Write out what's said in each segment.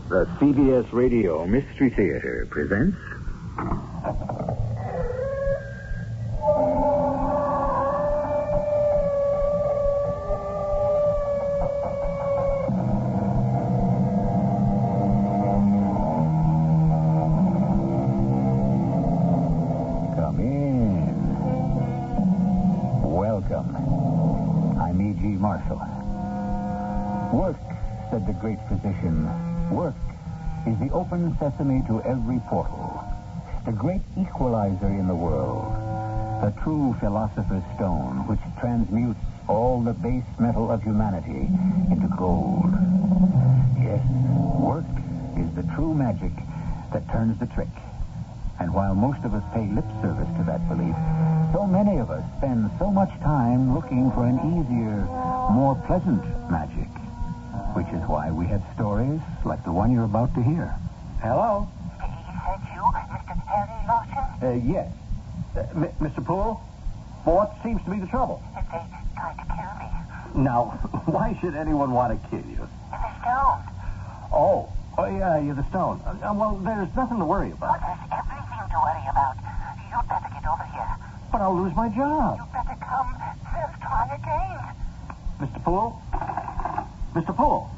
The CBS Radio Mystery Theater presents... Come in. Welcome. I'm E.G. Marshall. Work, said the great physician. Work is the open sesame to every portal. The great equalizer in the world. The true philosopher's stone, which transmutes all the base metal of humanity into gold. Yes, work is the true magic that turns the trick. And while most of us pay lip service to that belief, so many of us spend so much time looking for an easier, more pleasant magic. Which is why we have stories like the one you're about to hear. Hello? Is that you, Mr. Harry Lawson? Yes. Mr. Poole? What seems to be the trouble? They tried to kill me. Now, why should anyone want to kill you? The stone. Oh, yeah, you're the stone. Well, there's nothing to worry Well, about. there's everything to worry about. You'd better get over here. But I'll lose my job. You'd better come. They'll try again. Mr. Poole? Mr. Poole?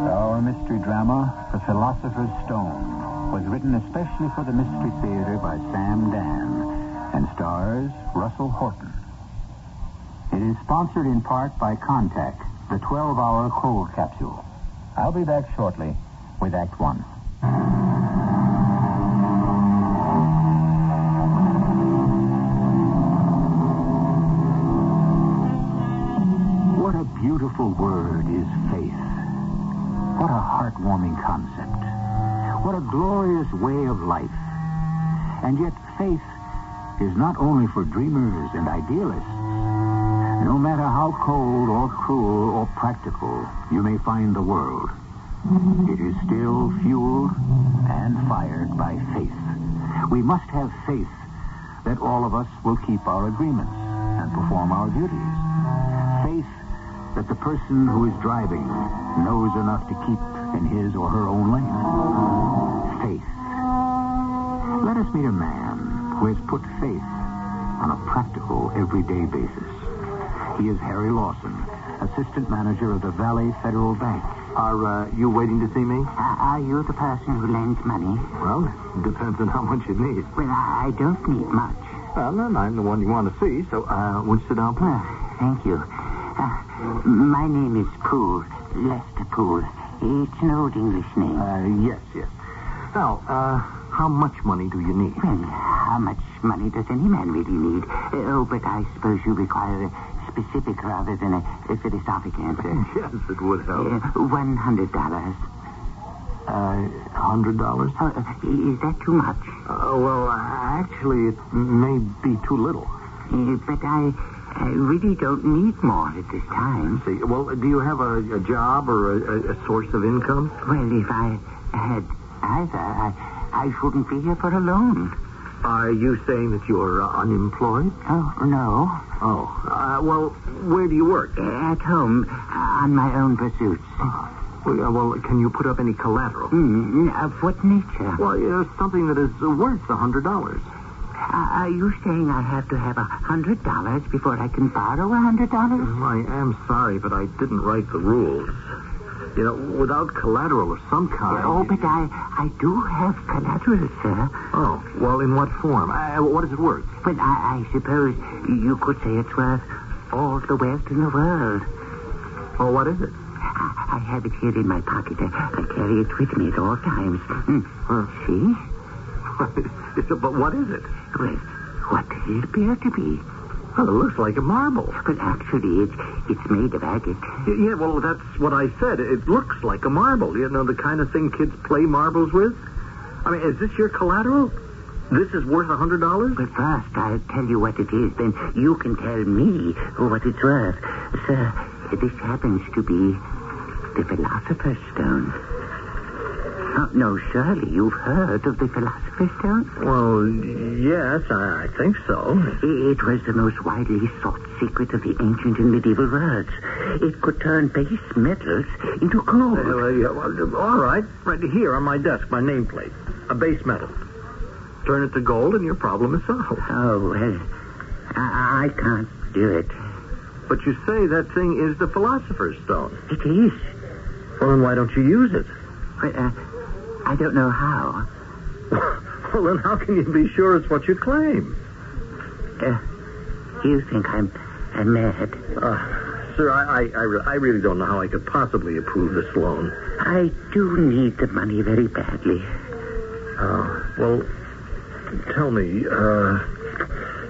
Our mystery drama, The Philosopher's Stone, was written especially for the Mystery Theater by Sam Dan and stars Russell Horton. It is sponsored in part by Contact, the 12-hour cold capsule. I'll be back shortly with Act One. What a beautiful word is faith. What a heartwarming concept. What a glorious way of life. And yet faith is not only for dreamers and idealists. No matter how cold or cruel or practical you may find the world, it is still fueled and fired by faith. We must have faith that all of us will keep our agreements and perform our duties. Faith that the person who is driving knows enough to keep in his or her own lane. Faith. Let us meet a man who has put faith on a practical, everyday basis. He is Harry Lawson, assistant manager of the Valley Federal Bank. Are you waiting to see me? Are you the person who lends money? Well, it depends on how much you need. Well, I don't need much. Well, then I'm the one you want to see, so won't you sit down, please? Thank you. My name is Poole, Lester Poole. It's an old English name. Yes. Now, how much money do you need? Well, how much money does any man really need? But I suppose you require a specific rather than a philosophic answer. Yes, it would help. $100. $100? Is that too much? Well, actually, it may be too little. But I really don't need more at this time. See, well, do you have a job or a source of income? Well, if I had either, I shouldn't be here for a loan. Are you saying that you're unemployed? Oh, no. Oh, well, where do you work? At home, on my own pursuits. Well, can you put up any collateral? Of what nature? Well, something that is worth $100. Are you saying I have to have $100 before I can borrow $100? I am sorry, but I didn't write the rules. You know, without collateral of some kind... Oh, but I do have collateral, sir. Oh, well, in what form? What is it worth? Well, I suppose you could say it's worth all the wealth in the world. Oh, what is it? I have it here in my pocket. I carry it with me at all times. See? But what is it? Well, what does it appear to be? Well, it looks like a marble. But actually, it's made of agate. Yeah, well, that's what I said. It looks like a marble. You know, the kind of thing kids play marbles with? I mean, is this your collateral? This is worth $100? But first, I'll tell you what it is. Then you can tell me what it's worth. Sir, this happens to be the Philosopher's Stone. Oh, no, surely you've heard of the Philosopher's philosopher's stone? Well, yes, I think so. It was the most widely sought secret of the ancient and medieval worlds. It could turn base metals into gold. All right. Right here on my desk, my nameplate. A base metal. Turn it to gold and your problem is solved. Oh, well, I can't do it. But you say that thing is the Philosopher's Stone. It is. Well, then why don't you use it? Well, I don't know how. Well, then how can you be sure it's what you claim? You think I'm mad? Sir, I really don't know how I could possibly approve this loan. I do need the money very badly. Well, tell me,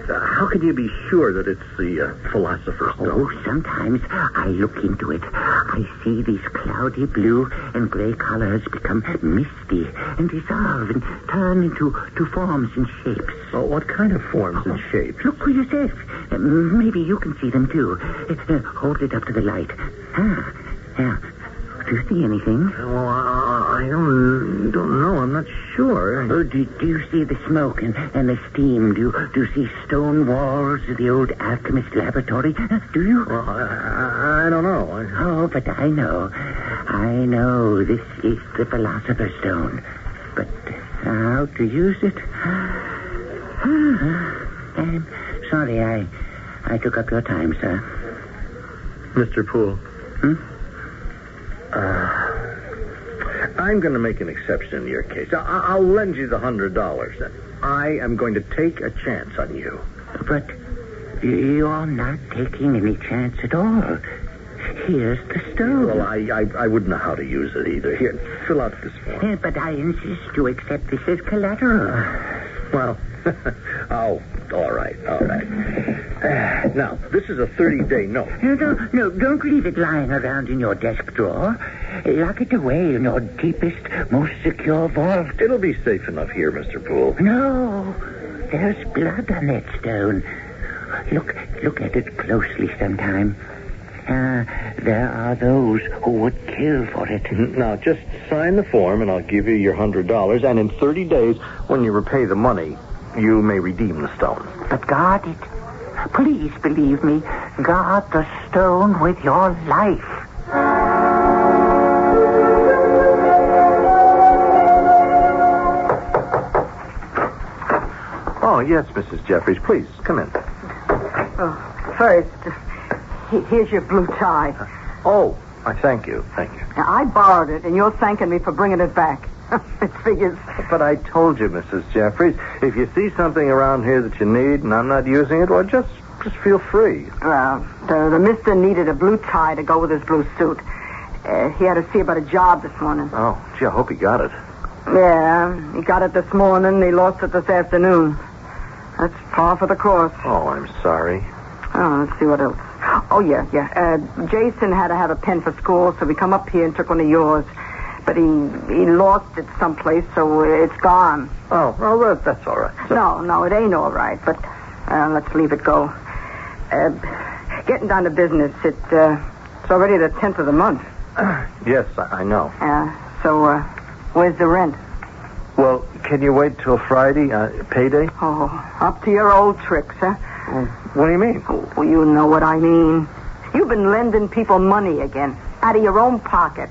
how can you be sure that it's the Philosopher's Stone? Oh, sometimes I look into it. I see these cloudy blue and gray colors become misty and dissolve and turn into forms and shapes. Well, what kind of forms and shapes? Look for yourself. Maybe you can see them, too. Hold it up to the light. Yeah. Do you see anything? Well, I don't know. I'm not sure. Do you see the smoke and the steam? Do you see stone walls of the old alchemist laboratory? Do you? Well, I don't know. Oh, but I know. I know this is the Philosopher's Stone. But how to use it? I'm sorry I took up your time, sir. Mr. Poole. I'm going to make an exception in your case. I'll lend you the $100. I am going to take a chance on you. But you're not taking any chance at all. Here's the stone. Well, I wouldn't know how to use it either. Here, fill out this form. But I insist you accept this as collateral. Well, oh, all right. Now, this is a 30-day note. No, don't leave it lying around in your desk drawer. Lock it away in your deepest, most secure vault. It'll be safe enough here, Mr. Poole. No, there's blood on that stone. Look at it closely sometime. There are those who would kill for it. Now, just sign the form and I'll give you your $100. And in 30 days, when you repay the money, you may redeem the stone. But guard it. Please believe me. Guard the stone with your life. Oh, yes, Mrs. Jeffries. Please, come in. First, here's your blue tie. Oh, I thank you. Thank you. Now, I borrowed it, and you're thanking me for bringing it back. It figures. But I told you, Mrs. Jeffries, if you see something around here that you need and I'm not using it, well, just feel free. Well, the mister needed a blue tie to go with his blue suit. He had to see about a job this morning. Oh, gee, I hope he got it. Yeah, he got it this morning, and he lost it this afternoon. That's par for the course. Oh, I'm sorry. Oh, let's see what else. Oh, yeah. Jason had to have a pen for school, so we come up here and took one of yours. But he lost it someplace, so it's gone. Oh, well, that's all right. So... No, it ain't all right, but let's leave it go. Getting down to business, it's already the 10th of the month. Yes, I know. So where's the rent? Well, can you wait till Friday, payday? Oh, up to your old tricks, huh? What do you mean? Oh, you know what I mean. You've been lending people money again, out of your own pocket.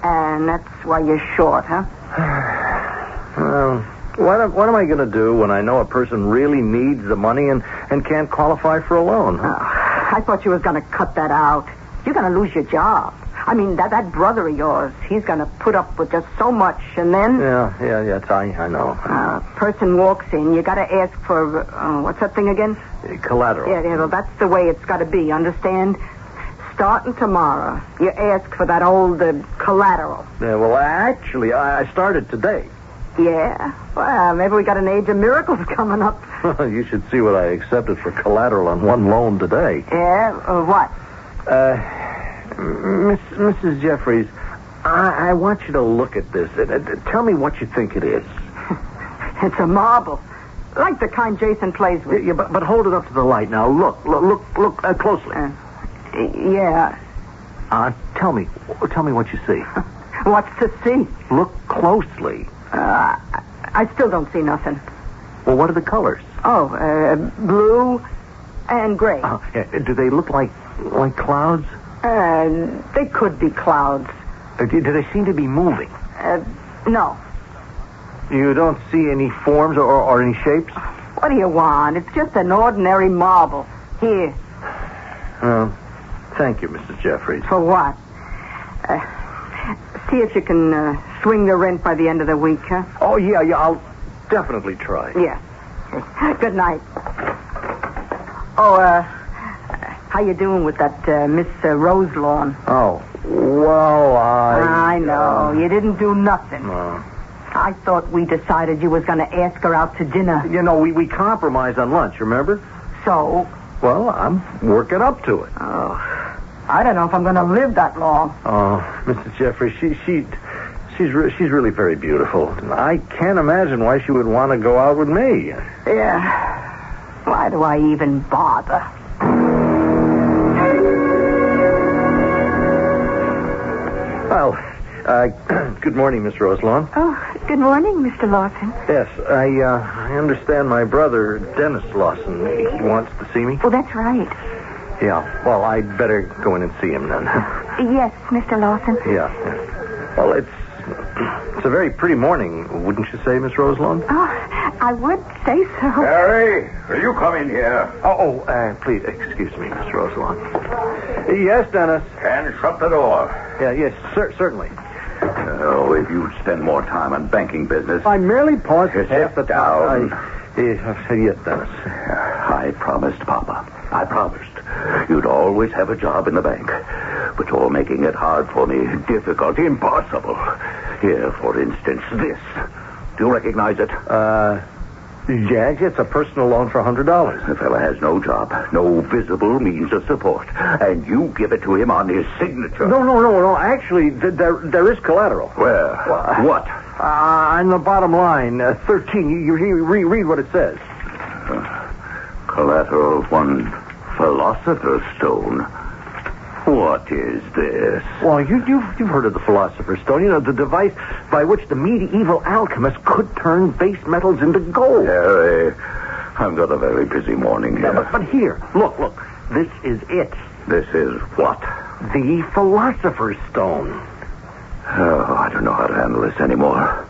And that's why you're short, huh? Well, what am I going to do when I know a person really needs the money and can't qualify for a loan? Huh? I thought you was going to cut that out. You're going to lose your job. I mean, that brother of yours, he's going to put up with just so much, and then... Yeah, I know. Person walks in, you got to ask for, what's that thing again? Collateral. Yeah, well, that's the way it's got to be, understand? Starting tomorrow, you ask for that old collateral. Yeah, well, actually, I started today. Yeah? Well, maybe we got an age of miracles coming up. You should see what I accepted for collateral on one loan today. Yeah? What? Mrs. Jeffries, I want you to look at this. Tell me what you think it is. It's a marble. Like the kind Jason plays with. Yeah, but hold it up to the light now. Look closely. Yeah. Tell me what you see. What's to see? Look closely. I still don't see nothing. Well, what are the colors? Oh, blue and gray. Oh, yeah. Do they look like clouds? They could be clouds. Do they seem to be moving? No. You don't see any forms or any shapes? What do you want? It's just an ordinary marble. Here. Thank you, Mrs. Jeffries. For what? See if you can swing the rent by the end of the week, huh? Oh, yeah, I'll definitely try. Yeah. Good night. Oh, how you doing with that Miss Roselawn? Oh, well, I know. You didn't do nothing. No. I thought we decided you was going to ask her out to dinner. You know, we compromised on lunch, remember? So? Well, I'm working up to it. Oh, I don't know if I'm going to live that long. Oh, Mrs. Jeffries, she's really very beautiful. I can't imagine why she would want to go out with me. Yeah. Why do I even bother? Well, good morning, Miss Roselawn. Oh, good morning, Mr. Lawson. Yes, I understand my brother, Dennis Lawson, he wants to see me. Oh, that's right. Yeah, well, I'd better go in and see him then. Yes, Mr. Lawson. Yeah. Well, it's a very pretty morning, wouldn't you say, Miss Roselawn? Oh, I would say so. Harry, will you come in here? Please, excuse me, Miss Roselawn. Yes, Dennis. And shut the door. Yes, certainly. Oh, if you'd spend more time on banking business. I merely paused Sit half the down. Yes, Dennis. I promised, Papa. I promised. You'd always have a job in the bank. But you're making it hard for me. Difficult, impossible. Here, for instance, this. Do you recognize it? Yes, it's a personal loan for $100. The fella has no job, no visible means of support. And you give it to him on his signature. No. Actually, there is collateral. Where? What? On the bottom line, 13. You read what it says. Collateral, one Philosopher stone. What is this? Well, you've heard of the Philosopher's Stone. You know, the device by which the medieval alchemists could turn base metals into gold. Harry, I've got a very busy morning here. Yeah, but here, look. This is it. This is what? The Philosopher's Stone. Oh, I don't know how to handle this anymore.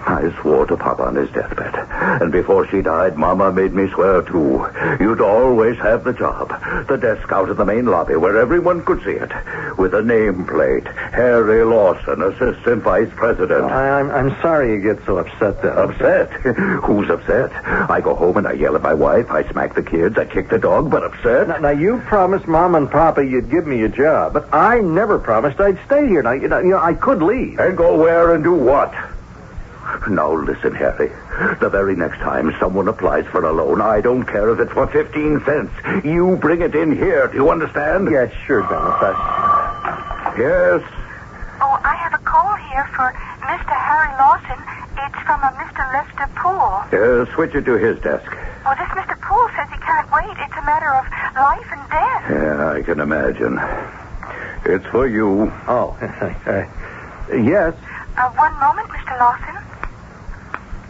I swore to Papa on his deathbed. And before she died, Mama made me swear, too. You'd always have the job. The desk out in the main lobby where everyone could see it. With a nameplate. Harry Lawson, Assistant Vice President. I'm sorry you get so upset then. Upset? Who's upset? I go home and I yell at my wife. I smack the kids. I kick the dog. But upset? Now you promised Mom and Papa you'd give me a job. But I never promised I'd stay here. Now, you know, I could leave. And go where and do what? Now, listen, Harry. The very next time someone applies for a loan, I don't care if it's for 15 cents. You bring it in here. Do you understand? Yes, sure, Dennis. Yes? Oh, I have a call here for Mr. Harry Lawson. It's from a Mr. Lester Poole. Switch it to his desk. Well, this Mr. Poole says he can't wait. It's a matter of life and death. Yeah, I can imagine. It's for you. Oh, yes. One moment, Mr. Lawson.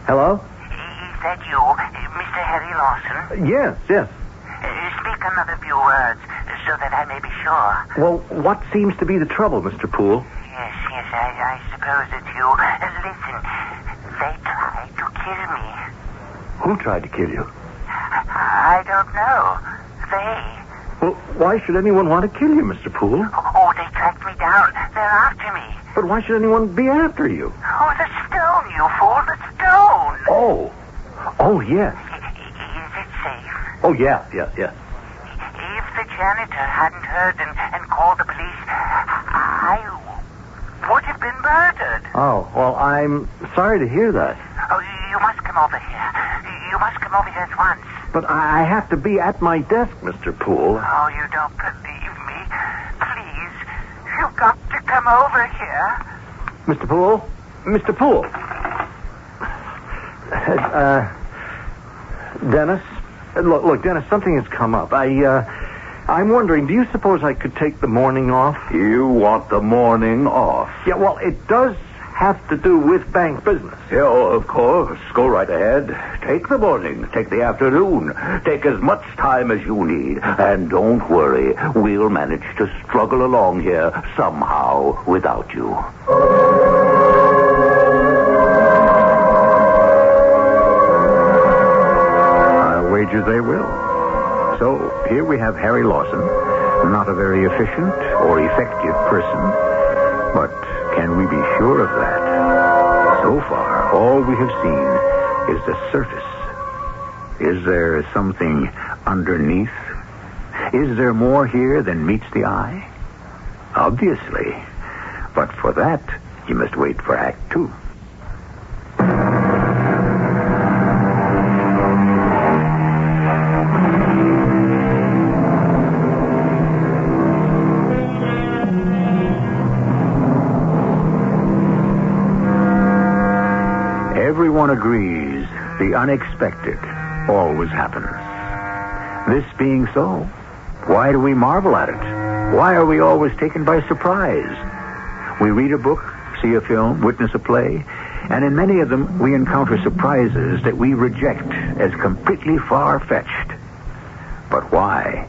Hello? Is that you, Mr. Harry Lawson? Yes. Speak another few words, so that I may be sure. Well, what seems to be the trouble, Mr. Poole? Yes, I suppose it's you. Listen, they tried to kill me. Who tried to kill you? I don't know. They. Well, why should anyone want to kill you, Mr. Poole? Oh, they tracked me down. They're after me. But why should anyone be after you? Oh, the stone, you fool, the stone. Oh, yes. Is it safe? Oh, yeah. If the janitor hadn't heard and called the police, I would have been murdered. Oh, well, I'm sorry to hear that. Oh, you must come over here. You must come over here at once. But I have to be at my desk, Mr. Poole. Oh, you don't believe me? Please, you've got to come over here. Mr. Poole? Mr. Poole? Dennis? Look, Dennis, something has come up. I'm wondering, do you suppose I could take the morning off? You want the morning off? Yeah, well, it does have to do with bank business? Yeah, oh, of course. Go right ahead. Take the morning. Take the afternoon. Take as much time as you need. And don't worry. We'll manage to struggle along here somehow without you. I'll wager they will. So here we have Harry Lawson, not a very efficient or effective person. But can we be sure of that? So far, all we have seen is the surface. Is there something underneath? Is there more here than meets the eye? Obviously. But for that, you must wait for Act 2. Everyone agrees the unexpected always happens. This being so, why do we marvel at it? Why are we always taken by surprise? We read a book, see a film, witness a play, and in many of them we encounter surprises that we reject as completely far-fetched. But why?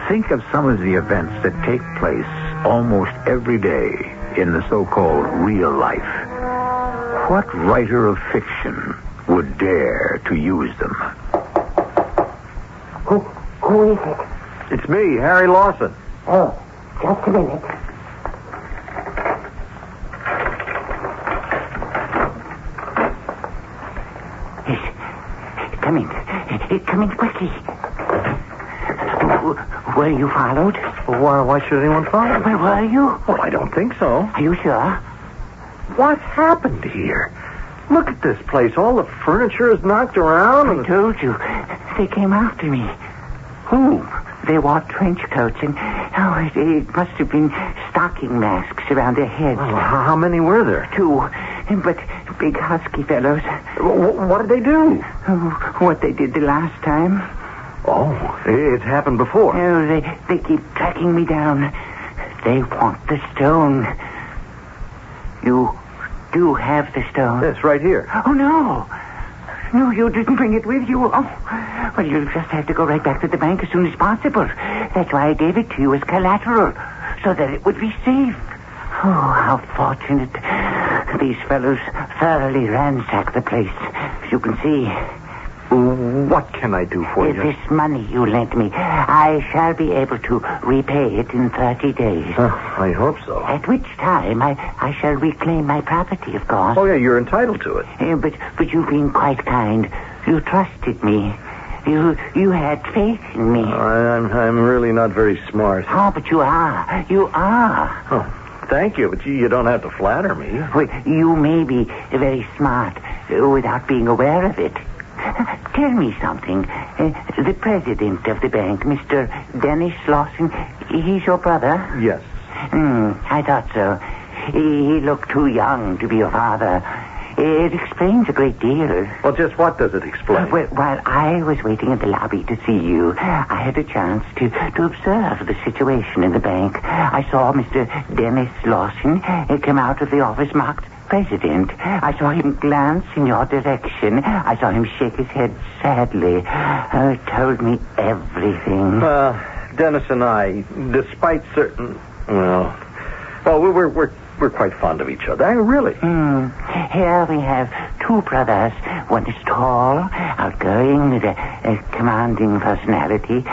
Think of some of the events that take place almost every day in the so-called real life. What writer of fiction would dare to use them? Who is it? It's me, Harry Lawson. Oh, just a minute. Come in quickly. Were you followed? Why should anyone follow me? Where were you? Well, I don't think so. Are you sure? What happened here? Look at this place. All the furniture is knocked around. I told you. They came after me. Who? They wore trench coats and, it must have been stocking masks around their heads. Oh, how many were there? 2, but big husky fellows. What did they do? Oh, what they did the last time. Oh, it's happened before. Oh, they keep tracking me down. They want the stone. You do have the stone. It's right here. Oh, no. No, you didn't bring it with you. Oh, well, you'll just have to go right back to the bank as soon as possible. That's why I gave it to you as collateral, so that it would be safe. Oh, how fortunate. These fellows thoroughly ransacked the place, as you can see. What can I do for you? This money you lent me, I shall be able to repay it in 30 days. I hope so. At which time I shall reclaim my property, of course. Oh, yeah, you're entitled to it. But you've been quite kind. You trusted me. You had faith in me. I'm really not very smart. Oh, but you are. You are. Oh, thank you, but you don't have to flatter me. Well, you may be very smart without being aware of it. Tell me something. The president of the bank, Mr. Dennis Lawson, he's your brother? Yes. I thought so. He looked too young to be your father. It explains a great deal. Well, just what does it explain? Well, while I was waiting in the lobby to see you, I had a chance to observe the situation in the bank. I saw Mr. Dennis Lawson come out of the office marked President. I saw him glance in your direction. I saw him shake his head sadly. It told me everything. Dennis and I, despite certain... Well, we're quite fond of each other. Really. Here we have 2 brothers. One is tall, outgoing, with a commanding personality,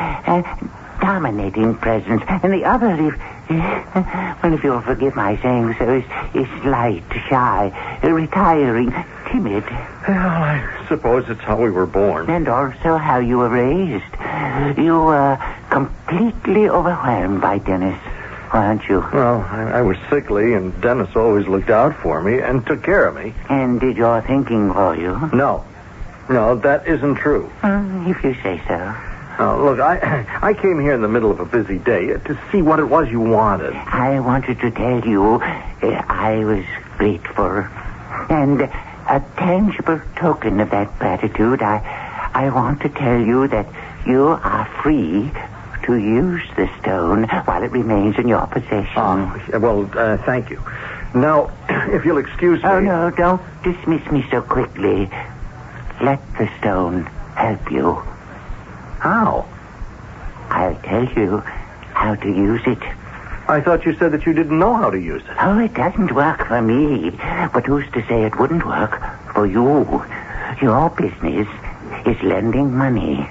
dominating presence. And the other, if you'll forgive my saying so, is light, shy, retiring, timid. Well, I suppose it's how we were born. And also how you were raised. You were completely overwhelmed by Dennis, weren't you? Well, I was sickly, and Dennis always looked out for me and took care of me. And did your thinking for you? No, that isn't true. If you say so. Look, I came here in the middle of a busy day to see what it was you wanted. I wanted to tell you I was grateful. And a tangible token of that gratitude, I want to tell you that you are free to use the stone while it remains in your possession. Well, thank you. Now, if you'll excuse me... Oh, no, don't dismiss me so quickly. Let the stone help you. How? I'll tell you how to use it. I thought you said that you didn't know how to use it. Oh, it doesn't work for me. But who's to say it wouldn't work for you? Your business is lending money.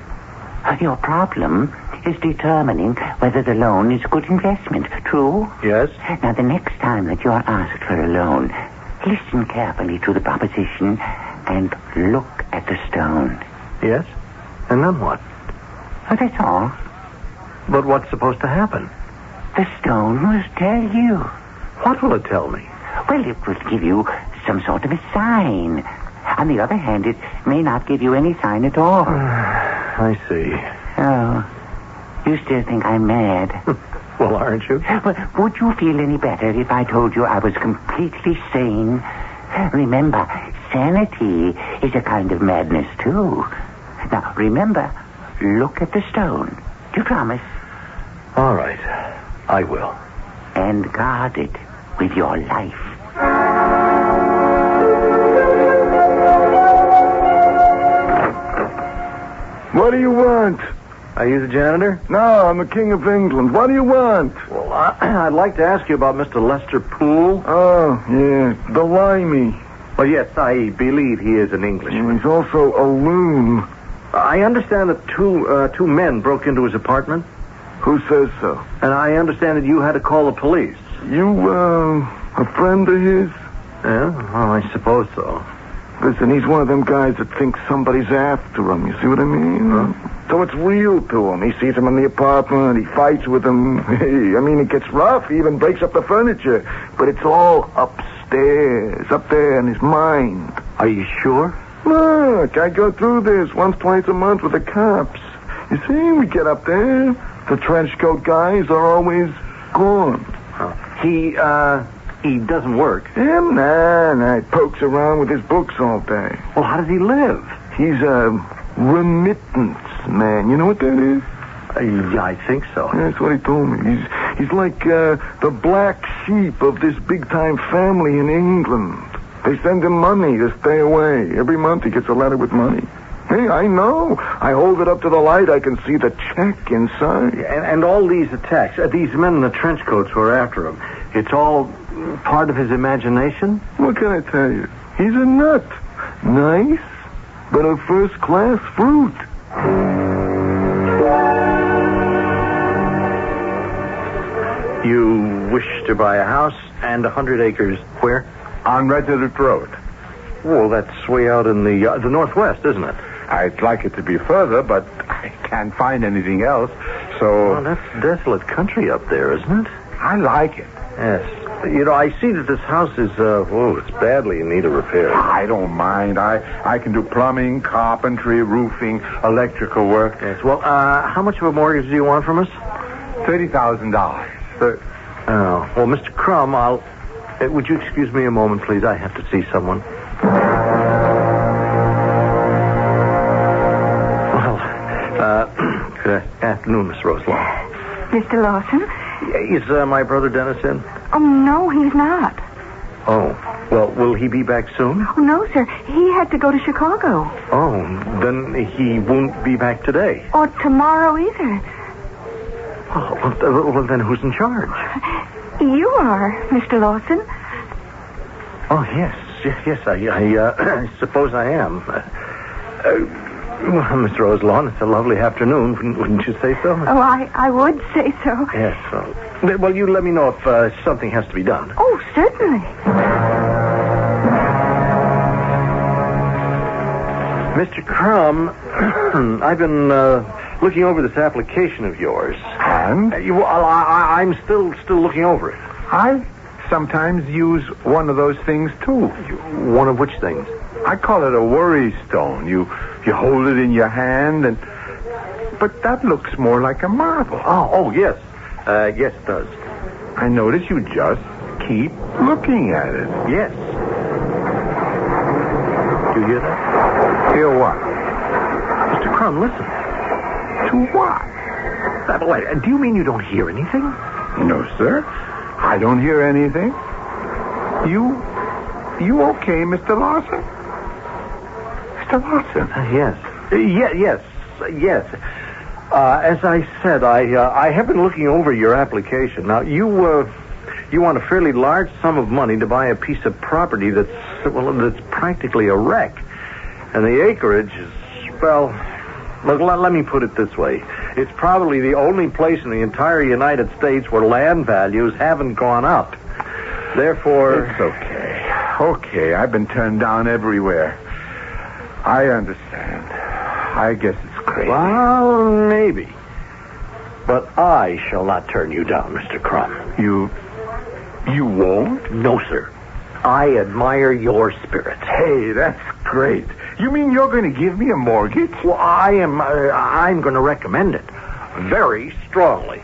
Your problem is determining whether the loan is a good investment. True? Yes. Now, the next time that you're asked for a loan, listen carefully to the proposition and look at the stone. Yes? And then what? Oh, that's all. But what's supposed to happen? The stone will tell you. What will it tell me? Well, it will give you some sort of a sign. On the other hand, it may not give you any sign at all. I see. Oh, you still think I'm mad? Well, aren't you? Well, would you feel any better if I told you I was completely sane? Remember, sanity is a kind of madness, too. Now, remember, look at the stone. Do you promise? All right. I will. And guard it with your life. What do you want? Are you the janitor? No, I'm the King of England. What do you want? Well, I'd like to ask you about Mr. Lester Poole. Oh, yeah, the limey. Well, yes, I believe he is an Englishman. He's also a loon. I understand that two men broke into his apartment. Who says so? And I understand that you had to call the police. You, a friend of his? Yeah, well, I suppose so. Listen, he's one of them guys that thinks somebody's after him. You see what I mean? Huh? So it's real to him. He sees him in the apartment. He fights with him. Hey, I mean, it gets rough. He even breaks up the furniture. But it's all upstairs, up there in his mind. Are you sure? Look, I go through this once, twice a month with the cops. You see, we get up there. The trench coat guys are always gone. He doesn't work. Him? Nah, he pokes around with his books all day. Well, how does he live? He's a remittance man. You know what that is? I think so. Yeah, that's what he told me. He's like the black sheep of this big-time family in England. They send him money to stay away. Every month he gets a letter with money. Hey, I know. I hold it up to the light. I can see the check inside. And all these attacks, these men in the trench coats who are after him, it's all part of his imagination? What can I tell you? He's a nut. Nice, but a first-class fruit. You wish to buy a house and 100 acres where? On Resolute Road. Well, that's way out in the northwest, isn't it? I'd like it to be further, but I can't find anything else, so... Well, that's desolate country up there, isn't it? I like it. Yes. You know, I see that this house is, it's badly in need of repair. I don't mind. I can do plumbing, carpentry, roofing, electrical work. Yes. Well, how much of a mortgage do you want from us? $30,000. Oh, well, Mr. Crumb, would you excuse me a moment, please? I have to see someone. Well, good afternoon, Miss Roselawn. Mr. Lawson? Is my brother Dennis in? Oh, no, he's not. Oh, well, will he be back soon? Oh, no, sir. He had to go to Chicago. Oh, then he won't be back today. Or tomorrow either. Oh, well, then who's in charge? You are, Mr. Lawson. Oh, yes, I suppose I am. Well, Miss Roselawn, it's a lovely afternoon, wouldn't you say so? Oh, I would say so. Yes, well, you let me know if something has to be done. Oh, certainly. Mr. Crumb, I've been looking over this application of yours. And? I'm still looking over it. I sometimes use one of those things, too. One of which things? I call it a worry stone. You hold it in your hand, but that looks more like a marble. Oh, yes. Yes, it does. I notice you just keep looking at it. Yes. Do you hear that? Hear what? Mr. Crumb, listen. To what? Do you mean you don't hear anything? No, sir. I don't hear anything. You okay, Mr. Lawson? Mr. Lawson? Yes. As I said, I have been looking over your application. Now, you want a fairly large sum of money to buy a piece of property that's practically a wreck. And the acreage is, well, look, let me put it this way. It's probably the only place in the entire United States where land values haven't gone up. Therefore... It's okay. Okay, I've been turned down everywhere. I understand. I guess it's crazy. Well, maybe. But I shall not turn you down, Mr. Crumb. You won't? No, sir. I admire your spirit. Hey, that's great. You mean you're going to give me a mortgage? Well, I'm going to recommend it very strongly.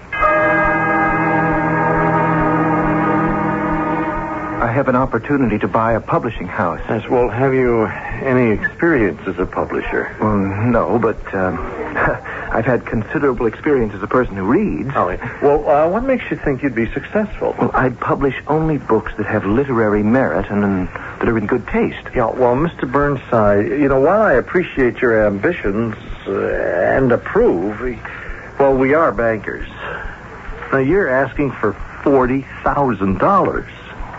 I have an opportunity to buy a publishing house. Yes, well, have you any experience as a publisher? Well, no, but I've had considerable experience as a person who reads. Oh, well, what makes you think you'd be successful? Well, I'd publish only books that have literary merit and that are in good taste. Yeah, well, Mr. Burnside, while I appreciate your ambitions and approve, well, we are bankers. Now, you're asking for $40,000.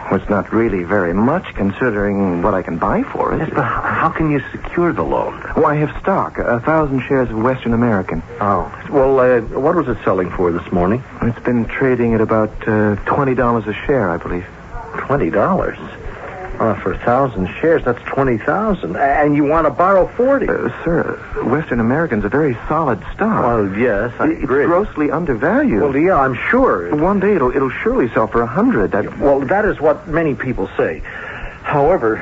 Well, it's not really very much, considering what I can buy for it. Yes, but how can you secure the loan? Well, I have stock, 1,000 shares of Western American. Oh. Well, what was it selling for this morning? It's been trading at about $20 a share, I believe. $20? For 1,000 shares, that's $20,000. And you want to borrow 40? Sir, Western American's a very solid stock. Well, yes, I agree. It's grossly undervalued. Well, yeah, I'm sure. One day it'll surely sell for $100. Well, that is what many people say. However,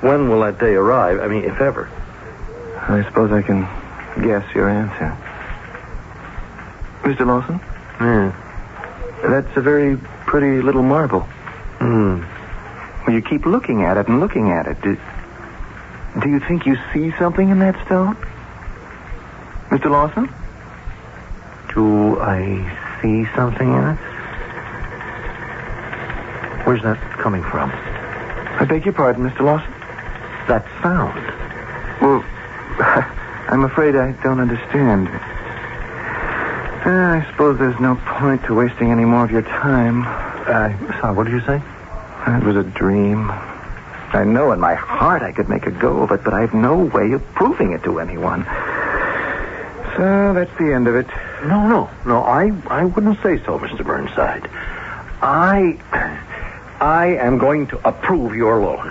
when will that day arrive? I mean, if ever. I suppose I can guess your answer. Mr. Lawson? Yeah. That's a very pretty little marble. Well, you keep looking at it and looking at it. Do you think you see something in that stone? Mr. Lawson? Do I see something in it? Where's that coming from? I beg your pardon, Mr. Lawson? That sound. Well, I'm afraid I don't understand. I suppose there's no point to wasting any more of your time. Sorry, what did you say? It was a dream. I know in my heart I could make a go of it, but I have no way of proving it to anyone. So that's the end of it. No, I wouldn't say so, Mr. Burnside. I am going to approve your loan.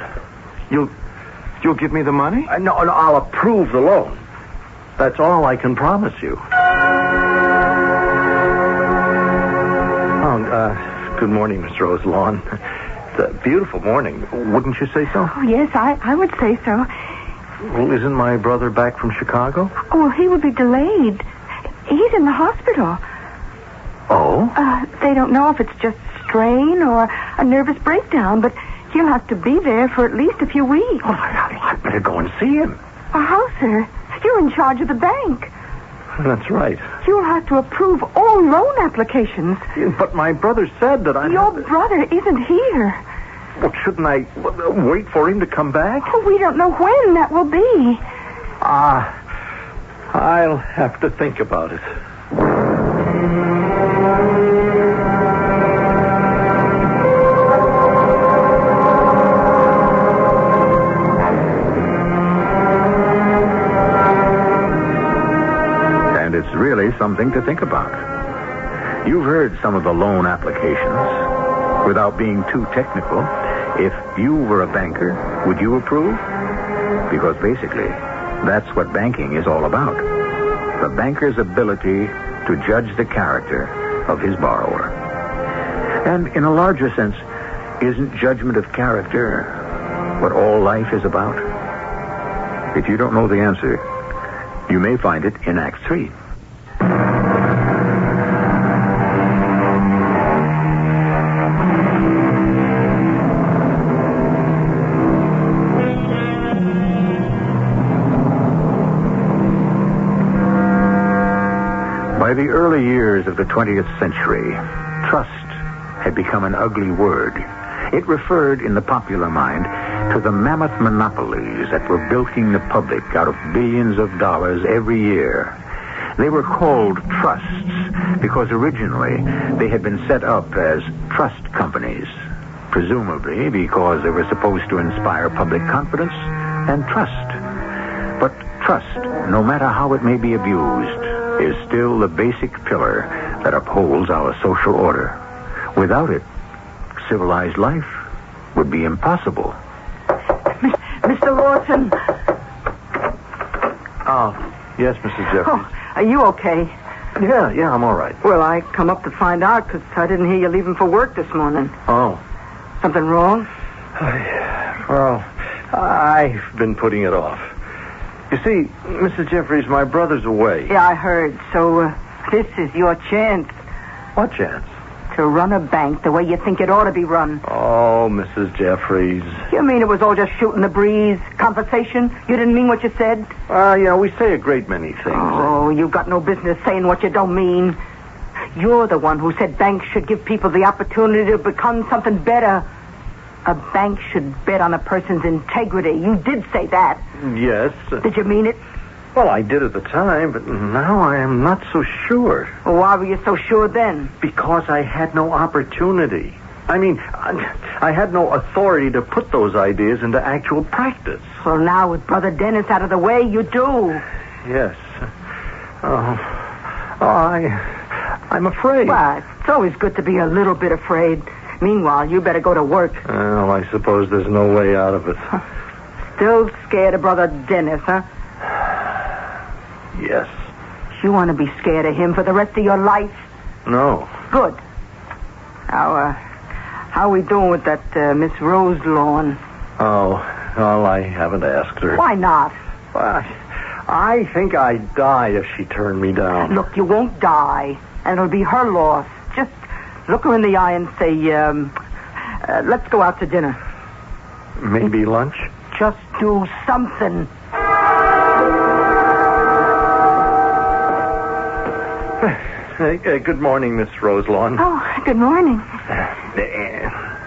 You'll give me the money? No, I'll approve the loan. That's all I can promise you. Good morning, Miss Rose Lawn. It's a beautiful morning. Wouldn't you say so? Oh, yes, I would say so. Well, isn't my brother back from Chicago? Oh, well, he will be delayed. He's in the hospital. Oh? They don't know if it's just strain or a nervous breakdown, but he'll have to be there for at least a few weeks. Well, I better go and see him. How, sir? You're in charge of the bank. That's right. You'll have to approve all loan applications. But my brother said that Your brother isn't here. Well, shouldn't I wait for him to come back? Oh, we don't know when that will be. I'll have to think about it. It's really something to think about. You've heard some of the loan applications. Without being too technical, if you were a banker, would you approve? Because basically, that's what banking is all about. The banker's ability to judge the character of his borrower. And in a larger sense, isn't judgment of character what all life is about? If you don't know the answer, you may find it in Act 3. By the early years of the 20th century, trust had become an ugly word. It referred, in the popular mind, to the mammoth monopolies that were bilking the public out of billions of dollars every year. They were called trusts because originally they had been set up as trust companies, presumably because they were supposed to inspire public confidence and trust. But trust, no matter how it may be abused, is still the basic pillar that upholds our social order. Without it, civilized life would be impossible. Mr. Lawson. Oh, yes, Mrs. Jeffries. Oh, are you okay? Yeah, I'm all right. Well, I come up to find out because I didn't hear you leaving for work this morning. Oh. Something wrong? Well, I've been putting it off. You see, Mrs. Jeffries, my brother's away. Yeah, I heard. So, this is your chance. What chance? To run a bank the way you think it ought to be run. Oh, Mrs. Jeffries. You mean it was all just shooting the breeze? Conversation? You didn't mean what you said? We say a great many things. Oh, you got no business saying what you don't mean. You're the one who said banks should give people the opportunity to become something better. A bank should bet on a person's integrity. You did say that. Yes. Did you mean it? Well, I did at the time, but now I am not so sure. Well, why were you so sure then? Because I had no opportunity. I mean, I had no authority to put those ideas into actual practice. Well, now with Brother Dennis out of the way, you do. Yes. I'm afraid. Well, it's always good to be a little bit afraid. Meanwhile, you better go to work. Well, I suppose there's no way out of it. Still scared of Brother Dennis, huh? Yes. You want to be scared of him for the rest of your life? No. Good. How are we doing with that Miss Roselawn? Oh, well, I haven't asked her. Why not? Well, I think I'd die if she turned me down. Look, you won't die, and it'll be her loss. Just look her in the eye and say, let's go out to dinner. Maybe lunch? Just do something. Good morning, Miss Roselawn. Oh, good morning.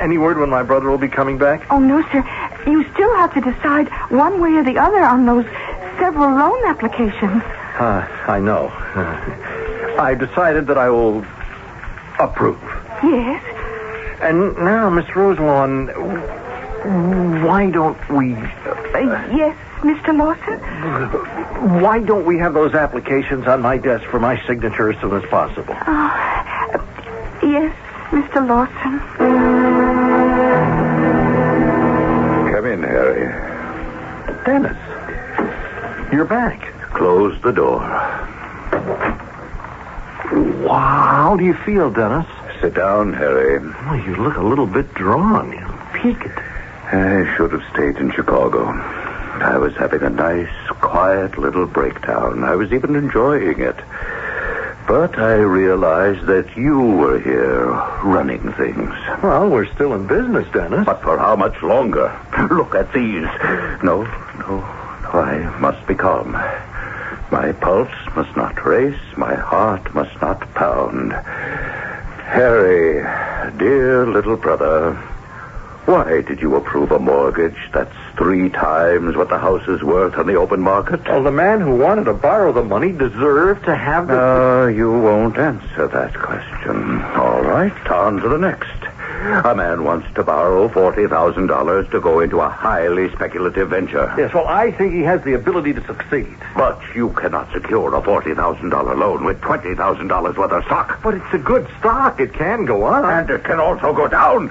Any word when my brother will be coming back? Oh, no, sir. You still have to decide one way or the other on those several loan applications. I know. I've decided that I will approve. Yes? And now, Miss Roselawn, why don't we... Yes, Mr. Lawson? Why don't we have those applications on my desk for my signature as soon as possible? Yes, Mr. Lawson. Come in, Harry. Dennis, you're back. Close the door. How do you feel, Dennis? Sit down, Harry. Well, you look a little bit drawn. Peaked. I should have stayed in Chicago. I was having a nice, quiet little breakdown. I was even enjoying it. But I realized that you were here running things. Well, we're still in business, Dennis. But for how much longer? Look at these. No, I must be calm. My pulse must not race. My heart must not pound. Harry, dear little brother, why did you approve a mortgage that's 3 times what the house is worth on the open market? Well, the man who wanted to borrow the money deserved to have the... No, you won't answer that question. All right, on to the next. A man wants to borrow $40,000 to go into a highly speculative venture. Yes, well, I think he has the ability to succeed. But you cannot secure a $40,000 loan with $20,000 worth of stock. But it's a good stock. It can go up. And it can also go down.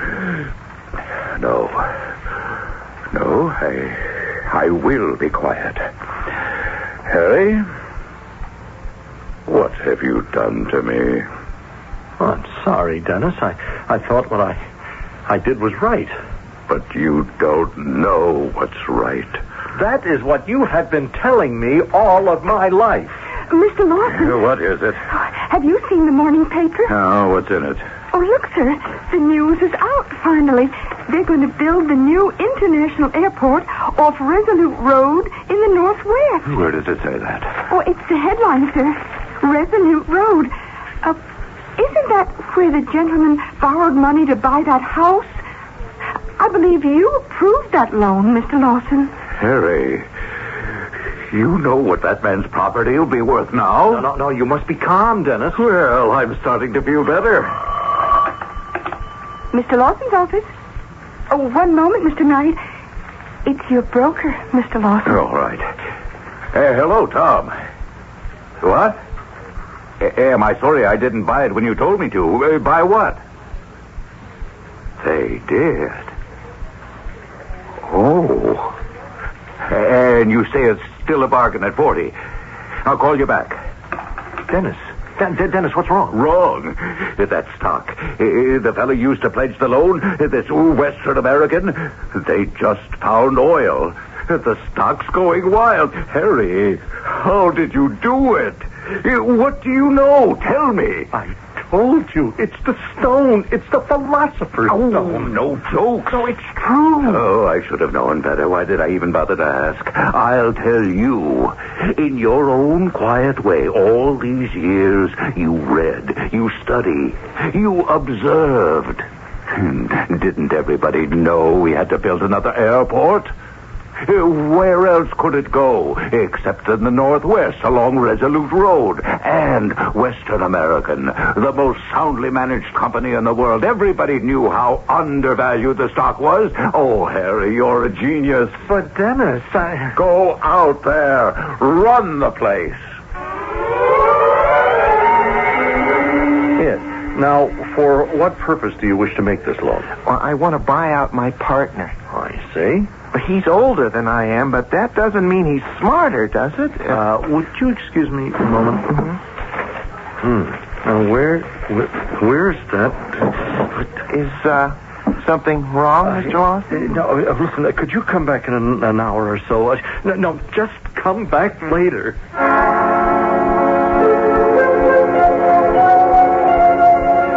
No, I will be quiet. Harry, what have you done to me? Oh, I'm sorry, Dennis. I thought what I did was right. But you don't know what's right. That is what you have been telling me all of my life. Mr. Lawson. What is it? Have you seen the morning paper? Oh, what's in it? Oh, look, sir. The news is out, finally. They're going to build the new international airport off Resolute Road in the Northwest. Where does it say that? Oh, it's the headline, sir. Resolute Road. Isn't that where the gentleman borrowed money to buy that house? I believe you approved that loan, Mr. Lawson. Harry, you know what that man's property will be worth now? No, you must be calm, Dennis. Well, I'm starting to feel better. Mr. Lawson's office? Oh, one moment, Mr. Knight. It's your broker, Mr. Lawson. All right. Hello, Tom. What? Am I sorry I didn't buy it when you told me to? Buy what? They did. Oh. And you say it's still a bargain at 40. I'll call you back. Dennis. Dennis, what's wrong? Wrong. That stock. The fellow used to pledge the loan, this Western American, they just found oil. The stock's going wild. Harry, how did you do it? What do you know? Tell me. I told you. It's the stone. It's the Philosopher's stone. Oh, no jokes. No, it's true. Oh, I should have known better. Why did I even bother to ask? I'll tell you. In your own quiet way, all these years, you read, you studied, you observed. Didn't everybody know we had to build another airport? Where else could it go except in the Northwest along Resolute Road? And Western American, the most soundly managed company in the world. Everybody knew how undervalued the stock was. Oh, Harry, you're a genius. But Dennis, Go out there. Run the place. Yes. Now, for what purpose do you wish to make this loan? Well, I want to buy out my partner. I see. He's older than I am, but that doesn't mean he's smarter, does it? Would you excuse me a moment? Mm-hmm. Now, where's that? Is something wrong, Mr. Lawson? No, listen, could you come back in an hour or so? No, just come back later.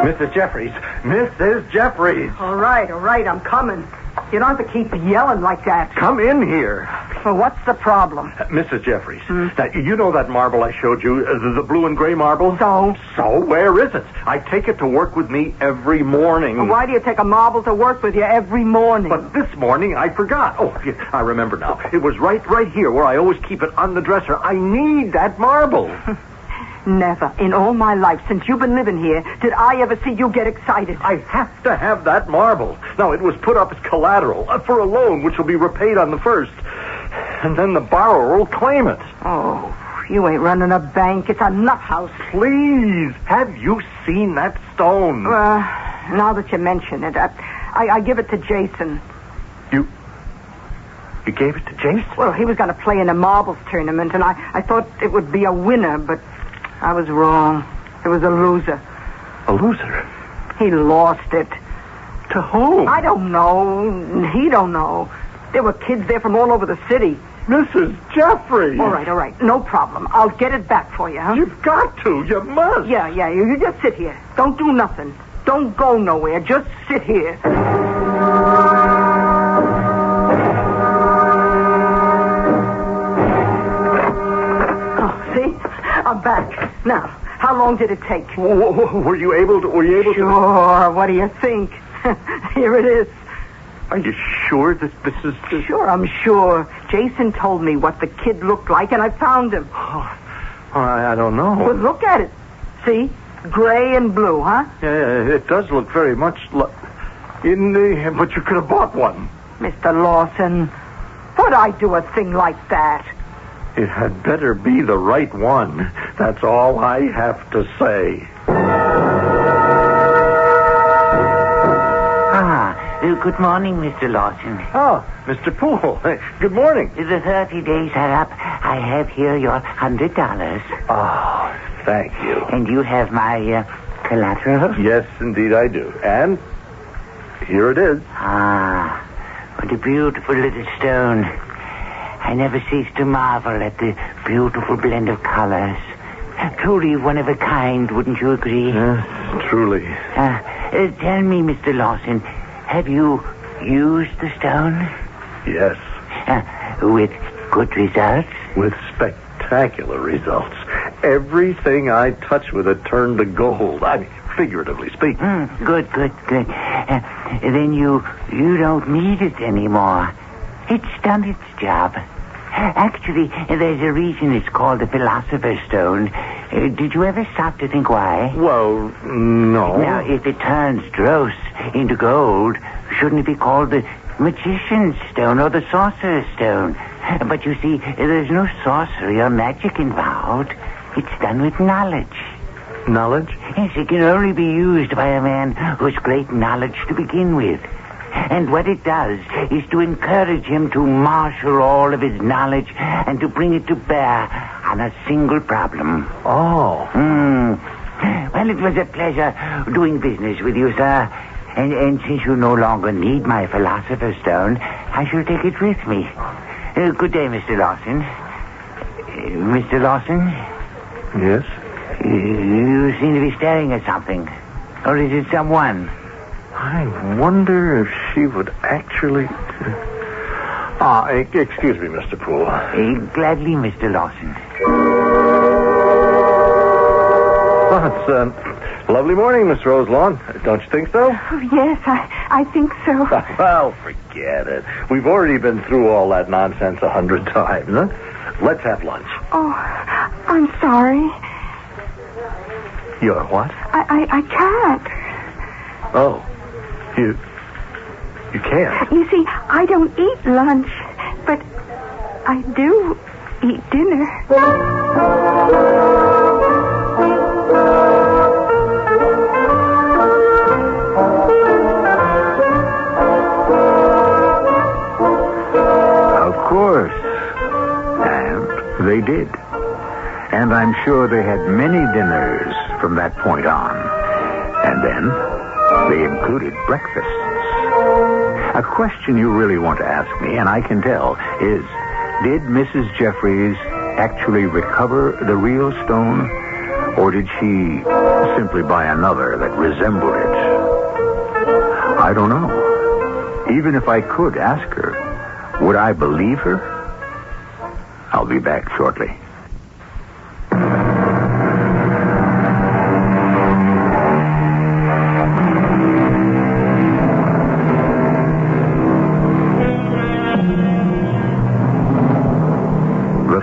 Mrs. Jeffries. Mrs. Jeffries. All right, I'm coming. You don't have to keep yelling like that. Come in here. Well, what's the problem? Mrs. Jeffries, now, you know that marble I showed you, the blue and gray marble? So? So, where is it? I take it to work with me every morning. Why do you take a marble to work with you every morning? But this morning I forgot. Oh, yeah, I remember now. It was right here where I always keep it on the dresser. I need that marble. Never in all my life since you've been living here did I ever see you get excited. I have to have that marble. Now, it was put up as collateral for a loan which will be repaid on the 1st. And then the borrower will claim it. Oh, you ain't running a bank. It's a nut house. Please, have you seen that stone? Now that you mention it, I give it to Jason. You gave it to Jason? Well, he was going to play in a marbles tournament, and I thought it would be a winner, but I was wrong. It was a loser. A loser? He lost it. To whom? I don't know. He don't know. There were kids there from all over the city. Mrs. Jeffries. All right. No problem. I'll get it back for you, huh? You've got to. You must. Yeah. You just sit here. Don't do nothing. Don't go nowhere. Just sit here. Oh, see? I'm back. Now, how long did it take? Were you able to... Sure. What do you think? Here it is. Are you sure that this is... Sure, I'm sure. Jason told me what the kid looked like, and I found him. Oh, I don't know. Well, look at it. See? Gray and blue, huh? Yeah, it does look very much like... But you could have bought one. Mr. Lawson, what'd I do a thing like that? It had better be the right one. That's all I have to say. Good morning, Mr. Lawson. Oh, Mr. Poole. Good morning. The 30 days are up. I have here your $100. Oh, thank you. And you have my collateral? Yes, indeed I do. And here it is. Ah, what a beautiful little stone. I never cease to marvel at the beautiful blend of colors. Truly one of a kind, wouldn't you agree? Yes, truly. Tell me, Mr. Lawson, have you used the stone? Yes. With good results? With spectacular results. everything I touch with it turned to gold. I mean, figuratively speaking. Good. Then you don't need it anymore. It's done its job. Actually, there's a reason it's called the Philosopher's Stone. Did you ever stop to think why? Well, no. Now, if it turns dross into gold, shouldn't it be called the Magician's Stone or the Sorcerer's Stone? But you see, there's no sorcery or magic involved. It's done with knowledge. Knowledge? Yes, it can only be used by a man who has great knowledge to begin with. And what it does is to encourage him to marshal all of his knowledge and to bring it to bear on a single problem. Oh. Well, it was a pleasure doing business with you, sir. And since you no longer need my Philosopher's Stone, I shall take it with me. Good day, Mr. Lawson. Mr. Lawson? Yes? You seem to be staring at something. Or is it someone? I wonder if she would actually... excuse me, Mr. Poole. Gladly, Mr. Lawson. Well, it's a lovely morning, Miss Roselawn. Don't you think so? Oh, yes, I think so. Well, forget it. We've already been through all that nonsense 100 times, huh? Let's have lunch. Oh, I'm sorry. You're what? I can't. Oh. You can't. You see, I don't eat lunch, but I do eat dinner. Of course. And they did. And I'm sure they had many dinners from that point on. And then they included breakfasts. A question you really want to ask me, and I can tell, is, did Mrs. Jeffries actually recover the real stone, or did she simply buy another that resembled it? I don't know. Even if I could ask her, would I believe her? I'll be back shortly.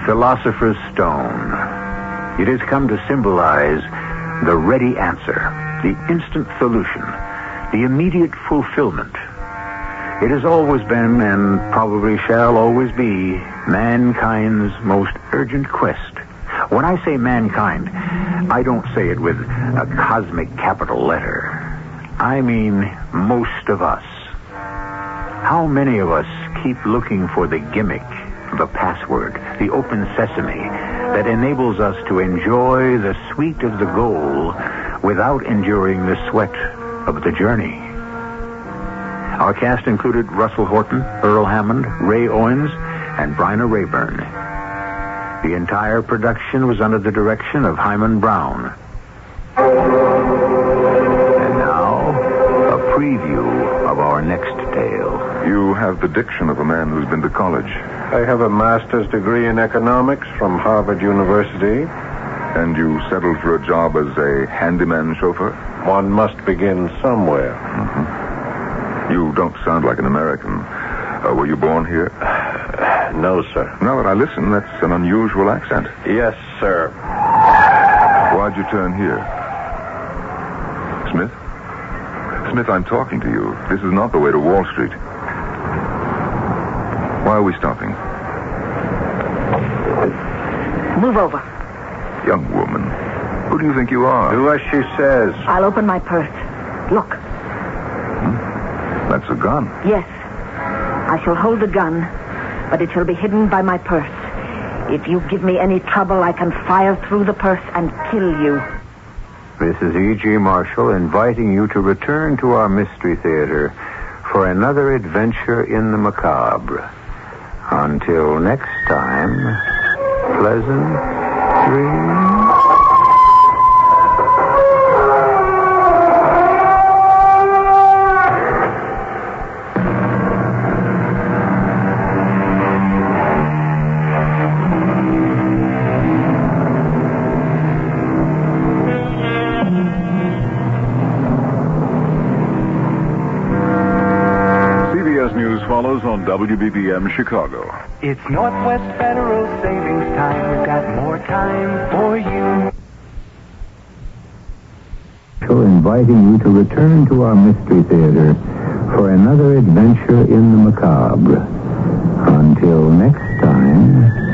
Philosopher's Stone. It has come to symbolize the ready answer, the instant solution, the immediate fulfillment. It has always been, and probably shall always be, mankind's most urgent quest. When I say mankind, I don't say it with a cosmic capital letter. I mean most of us. How many of us keep looking for the gimmick, the password, the open sesame that enables us to enjoy the sweet of the goal without enduring the sweat of the journey? Our cast included Russell Horton, Earl Hammond, Ray Owens, and Bryna Rayburn. The entire production was under the direction of Hyman Brown. And now, a preview of our next tale. You have the diction of a man who's been to college. I have a master's degree in economics from Harvard University. And you settled for a job as a handyman chauffeur? One must begin somewhere. Mm-hmm. You don't sound like an American. Were you born here? No, sir. Now that I listen, that's an unusual accent. Yes, sir. Why'd you turn here? Smith? Smith, I'm talking to you. This is not the way to Wall Street. Why are we stopping? Move over. Young woman, who do you think you are? Do as she says. I'll open my purse. Look. That's a gun. Yes. I shall hold the gun, but it shall be hidden by my purse. If you give me any trouble, I can fire through the purse and kill you. This is E.G. Marshall inviting you to return to our Mystery Theater for another adventure in the macabre. Until next time, pleasant dreams. Sopranos on WBBM Chicago. It's Northwest Federal Savings Time. We've got more time for you. Inviting you to return to our Mystery Theater for another adventure in the macabre. Until next time...